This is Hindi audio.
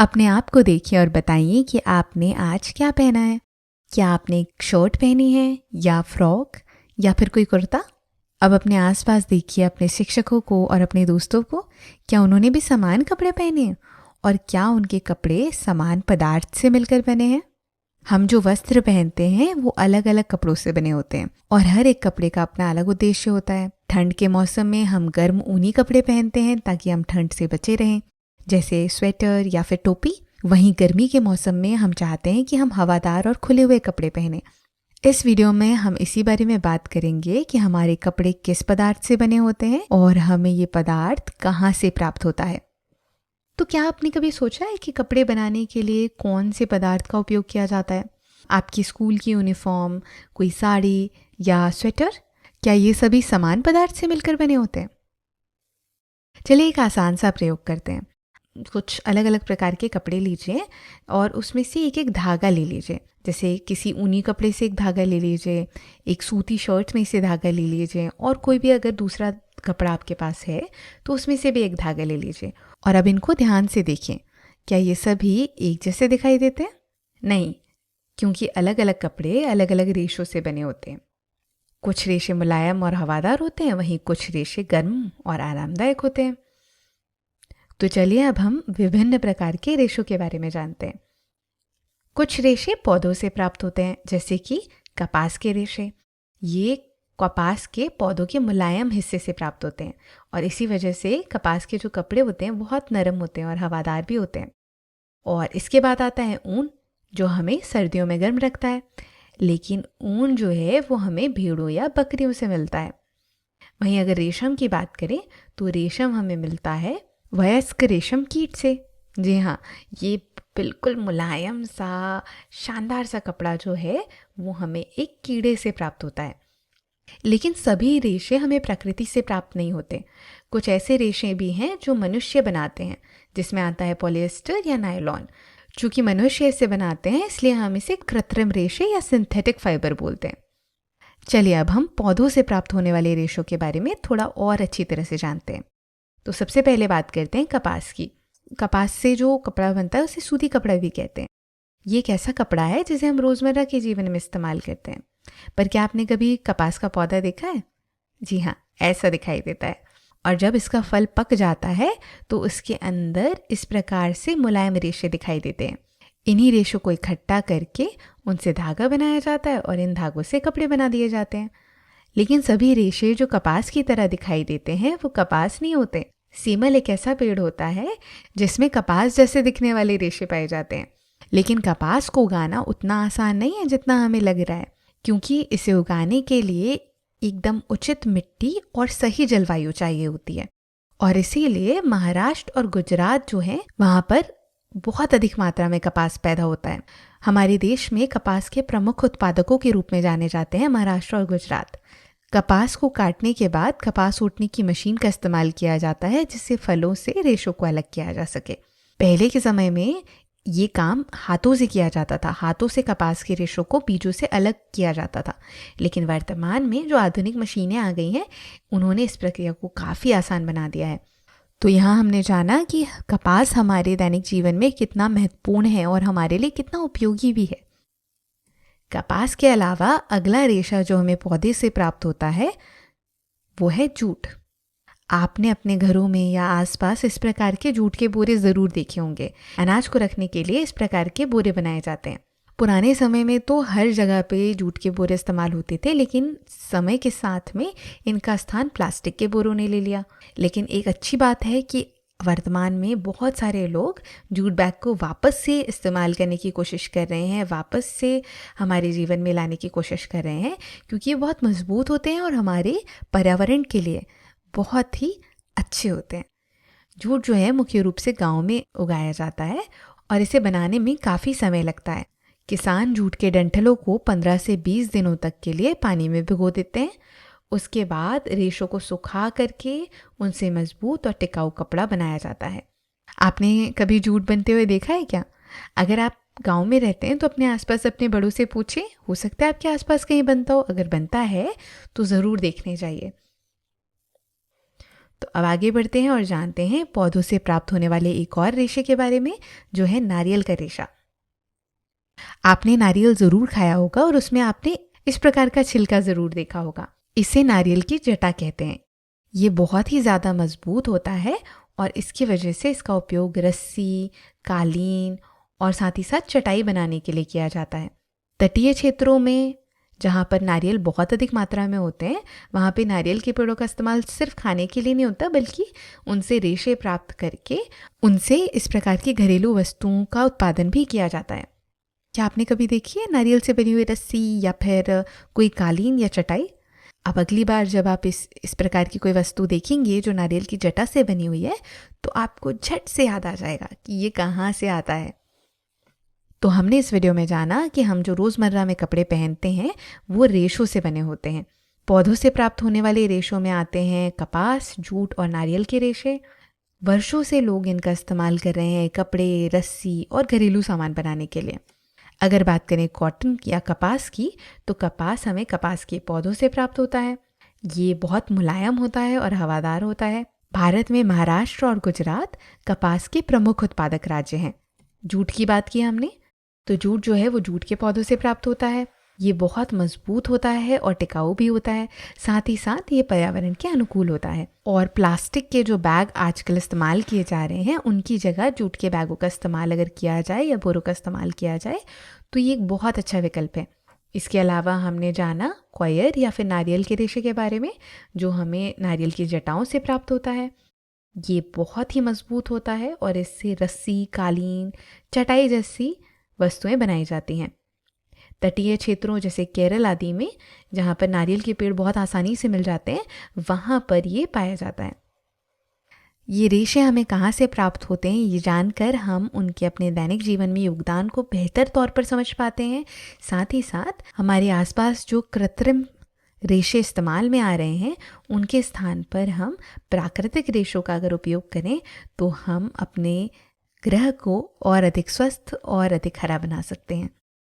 अपने आप को देखिए और बताइए कि आपने आज क्या पहना है। क्या आपने एक शर्ट पहनी है या फ्रॉक या फिर कोई कुर्ता? अब अपने आसपास देखिए, अपने शिक्षकों को और अपने दोस्तों को। क्या उन्होंने भी समान कपड़े पहने हैं? और क्या उनके कपड़े समान पदार्थ से मिलकर बने हैं? हम जो वस्त्र पहनते हैं वो अलग अलग कपड़ों से बने होते हैं और हर एक कपड़े का अपना अलग उद्देश्य होता है। ठंड के मौसम में हम गर्म ऊनी कपड़े पहनते हैं ताकि हम ठंड से बचे रहें, जैसे स्वेटर या फिर टोपी। वहीं गर्मी के मौसम में हम चाहते हैं कि हम हवादार और खुले हुए कपड़े पहने। इस वीडियो में हम इसी बारे में बात करेंगे कि हमारे कपड़े किस पदार्थ से बने होते हैं और हमें ये पदार्थ कहाँ से प्राप्त होता है। तो क्या आपने कभी सोचा है कि कपड़े बनाने के लिए कौन से पदार्थ का उपयोग किया जाता है? आपकी स्कूल की यूनिफॉर्म, कोई साड़ी या स्वेटर, क्या ये सभी समान पदार्थ से मिलकर बने होते हैं? चलिए एक आसान सा प्रयोग करते हैं। कुछ अलग अलग प्रकार के कपड़े लीजिए और उसमें से एक एक धागा ले लीजिए। जैसे किसी ऊनी कपड़े से एक धागा ले लीजिए, एक सूती शर्ट में से धागा ले लीजिए, और कोई भी अगर दूसरा कपड़ा आपके पास है तो उसमें से भी एक धागा ले लीजिए। और अब इनको ध्यान से देखिए, क्या ये सभी एक जैसे दिखाई देते हैं? नहीं, क्योंकि अलग अलग कपड़े अलग अलग रेशों से बने होते हैं। कुछ रेशे मुलायम और हवादार होते हैं, वहीं कुछ रेशे गर्म और आरामदायक होते हैं। तो चलिए अब हम विभिन्न प्रकार के रेशों के बारे में जानते हैं। कुछ रेशे पौधों से प्राप्त होते हैं, जैसे कि कपास के रेशे। ये कपास के पौधों के मुलायम हिस्से से प्राप्त होते हैं और इसी वजह से कपास के जो कपड़े होते हैं बहुत नरम होते हैं और हवादार भी होते हैं। और इसके बाद आता है ऊन, जो हमें सर्दियों में गर्म रखता है। लेकिन ऊन जो है वो हमें भेड़ों या बकरियों से मिलता है। वहीं अगर रेशम की बात करें तो रेशम हमें मिलता है वयस्क रेशम कीट से। जी हाँ, ये बिल्कुल मुलायम सा शानदार सा कपड़ा जो है वो हमें एक कीड़े से प्राप्त होता है। लेकिन सभी रेशे हमें प्रकृति से प्राप्त नहीं होते। कुछ ऐसे रेशे भी हैं जो मनुष्य बनाते हैं, जिसमें आता है पॉलिएस्टर या नायलॉन। चूंकि मनुष्य इसे बनाते हैं इसलिए हम इसे कृत्रिम रेशे या सिंथेटिक फाइबर बोलते हैं। चलिए अब हम पौधों से प्राप्त होने वाले रेशों के बारे में थोड़ा और अच्छी तरह से जानते हैं। तो सबसे पहले बात करते हैं कपास की। कपास से जो कपड़ा बनता है उसे सूती कपड़ा भी कहते हैं। ये एक ऐसा कपड़ा है जिसे हम रोज़मर्रा के जीवन में इस्तेमाल करते हैं। पर क्या आपने कभी कपास का पौधा देखा है? जी हाँ, ऐसा दिखाई देता है। और जब इसका फल पक जाता है तो उसके अंदर इस प्रकार से मुलायम रेशे दिखाई देते हैं। इन्हीं रेशों को इकट्ठा करके उनसे धागा बनाया जाता है और इन धागों से कपड़े बना दिए जाते हैं। लेकिन सभी रेशे जो कपास की तरह दिखाई देते हैं वो कपास नहीं होते। सीमल एक ऐसा पेड़ होता है जिसमें कपास जैसे दिखने वाले रेशे पाए जाते हैं। लेकिन कपास को उगाना उतना आसान नहीं है जितना हमें लग रहा है, क्योंकि इसे उगाने के लिए एकदम उचित मिट्टी और सही जलवायु चाहिए होती है। और इसीलिए महाराष्ट्र और गुजरात जो है वहाँ पर बहुत अधिक मात्रा में कपास पैदा होता है। हमारे देश में कपास के प्रमुख उत्पादकों के रूप में जाने जाते हैं महाराष्ट्र और गुजरात। कपास को काटने के बाद कपास ऊटने की मशीन का इस्तेमाल किया जाता है, जिससे फलों से रेशों को अलग किया जा सके। पहले के समय में ये काम हाथों से किया जाता था। हाथों से कपास के रेशों को बीजों से अलग किया जाता था। लेकिन वर्तमान में जो आधुनिक मशीनें आ गई हैं उन्होंने इस प्रक्रिया को काफ़ी आसान बना दिया है। तो यहाँ हमने जाना कि कपास हमारे दैनिक जीवन में कितना महत्वपूर्ण है और हमारे लिए कितना उपयोगी भी है। कपास के अलावा अगला रेशा जो हमें पौधे से प्राप्त होता है वो है जूट। आपने अपने घरों में या आसपास इस प्रकार के जूट के बोरे ज़रूर देखे होंगे। अनाज को रखने के लिए इस प्रकार के बोरे बनाए जाते हैं। पुराने समय में तो हर जगह पे जूट के बोरे इस्तेमाल होते थे, लेकिन समय के साथ में इनका स्थान प्लास्टिक के बोरों ने ले लिया। लेकिन एक अच्छी बात है कि वर्तमान में बहुत सारे लोग जूट बैग को वापस से इस्तेमाल करने की कोशिश कर रहे हैं, वापस से हमारे जीवन में लाने की कोशिश कर रहे हैं, क्योंकि ये बहुत मजबूत होते हैं और हमारे पर्यावरण के लिए बहुत ही अच्छे होते हैं। जूट जो है मुख्य रूप से गांव में उगाया जाता है और इसे बनाने में काफ़ी समय लगता है। किसान जूट के डंठलों को 15 से 20 दिनों तक के लिए पानी में भिगो देते हैं। उसके बाद रेशों को सुखा करके उनसे मजबूत और टिकाऊ कपड़ा बनाया जाता है। आपने कभी जूट बनते हुए देखा है क्या? अगर आप गांव में रहते हैं तो अपने आसपास अपने बड़ों से पूछें, हो सकता है आपके आसपास कहीं बनता हो। अगर बनता है तो ज़रूर देखने जाइए। तो अब आगे बढ़ते हैं और जानते हैं पौधों से प्राप्त होने वाले एक और रेशे के बारे में, जो है नारियल का रेशा। आपने नारियल ज़रूर खाया होगा और उसमें आपने इस प्रकार का छिलका ज़रूर देखा होगा। इसे नारियल की जटा कहते हैं। ये बहुत ही ज़्यादा मजबूत होता है और इसकी वजह से इसका उपयोग रस्सी, कालीन और साथ ही साथ चटाई बनाने के लिए किया जाता है। तटीय क्षेत्रों में जहाँ पर नारियल बहुत अधिक मात्रा में होते हैं, वहाँ पे नारियल के पेड़ों का इस्तेमाल सिर्फ खाने के लिए नहीं होता, बल्कि उनसे रेशे प्राप्त करके उनसे इस प्रकार की घरेलू वस्तुओं का उत्पादन भी किया जाता है। क्या आपने कभी देखी है नारियल से बनी हुई रस्सी या फिर कोई कालीन या चटाई? अब अगली बार जब आप इस प्रकार की कोई वस्तु देखेंगे जो नारियल की जटा से बनी हुई है, तो आपको झट से याद आ जाएगा कि ये कहाँ से आता है। तो हमने इस वीडियो में जाना कि हम जो रोज़मर्रा में कपड़े पहनते हैं वो रेशों से बने होते हैं। पौधों से प्राप्त होने वाले रेशों में आते हैं कपास, जूट और नारियल के रेशे। वर्षों से लोग इनका इस्तेमाल कर रहे हैं कपड़े, रस्सी और घरेलू सामान बनाने के लिए। अगर बात करें कॉटन या कपास की, तो कपास हमें कपास के पौधों से प्राप्त होता है। ये बहुत मुलायम होता है और हवादार होता है। भारत में महाराष्ट्र और गुजरात कपास के प्रमुख उत्पादक राज्य हैं। जूट की बात की हमने, तो जूट जो है वो जूट के पौधों से प्राप्त होता है। ये बहुत मजबूत होता है और टिकाऊ भी होता है। साथ ही साथ ये पर्यावरण के अनुकूल होता है। और प्लास्टिक के जो बैग आजकल इस्तेमाल किए जा रहे हैं, उनकी जगह जूट के बैगों का इस्तेमाल अगर किया जाए या बोरों का इस्तेमाल किया जाए तो ये एक बहुत अच्छा विकल्प है। इसके अलावा हमने जाना कॉयर या फिर नारियल के रेशे के बारे में, जो हमें नारियल की जटाओं से प्राप्त होता है। ये बहुत ही मजबूत होता है और इससे रस्सी, कालीन, चटाई जैसी वस्तुएं बनाई जाती हैं। तटीय क्षेत्रों जैसे केरल आदि में, जहाँ पर नारियल के पेड़ बहुत आसानी से मिल जाते हैं, वहाँ पर ये पाया जाता है। ये रेशे हमें कहाँ से प्राप्त होते हैं, ये जानकर हम उनके अपने दैनिक जीवन में योगदान को बेहतर तौर पर समझ पाते हैं। साथ ही साथ हमारे आसपास जो कृत्रिम रेशे इस्तेमाल में आ रहे हैं, उनके स्थान पर हम प्राकृतिक रेशों का अगर उपयोग करें तो हम अपने ग्रह को और अधिक स्वस्थ और अधिक हरा बना सकते हैं।